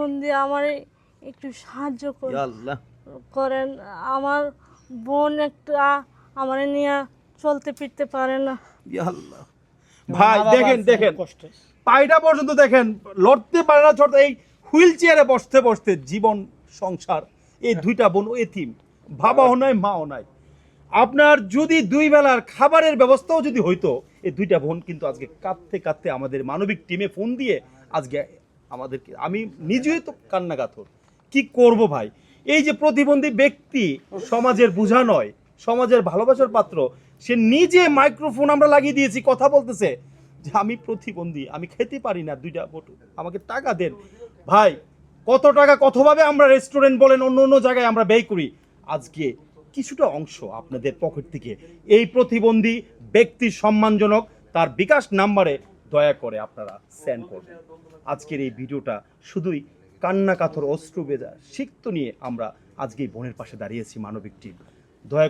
প্রতিবন্ধী আমার একটু সাহায্য ইয়া আল্লাহ, করেন। আমার বোন একটা আমার নিয়ে চলতে ফিরতে পারে না। ইয়া আল্লাহ। ভাই দেখেন দেখেন, পায়টা পর্যন্ত দেখেন, লড়তে পারে না, ছোট এই হুইল চেয়ারে বসতে বসতে জীবন সংসার, এই দুইটা বোন এতিম, বাবাও নাই মাও নাই। আপনার যদি দুই বেলার খাবারের ব্যবস্থাও যদি হইতো, এই দুইটা বোন কিন্তু আজকে কাঁদতে কাঁদতে আমাদের মানবিক টিমে ফোন দিয়ে আজকে আমাদেরকে, আমি নিজেই তো কান্নাকাতর, কি করব ভাই। এই যে প্রতিবন্ধী ব্যক্তি সমাজের বোঝা নয়, সমাজের ভালোবাসার পাত্র, সে নিজে মাইক্রোফোন আমরা লাগিয়ে দিয়েছি, কথা বলতেছে যে আমি প্রতিবন্ধী, আমি খেতে পারি না দুইটা বটু, আমাকে টাকা দেন। ভাই কত টাকা কতভাবে আমরা রেস্টুরেন্ট বলেন অন্য অন্য জায়গায় আমরা ব্যয় করি, আজকে কিছুটা অংশ আপনাদের পকেট থেকে এই প্রতিবন্ধী ব্যক্তির সম্মানজনক তার বিকাশ নাম্বারে দয়া করে আপনারা সেন্ড করবেন। আজকের এই ভিডিওটা শুধুই কান্না কাতর অশ্রু বেজা সিক্ত নিয়ে আমরা আজকে এই বোনের পাশে দাঁড়িয়েছি মানবিক টিম। দয়া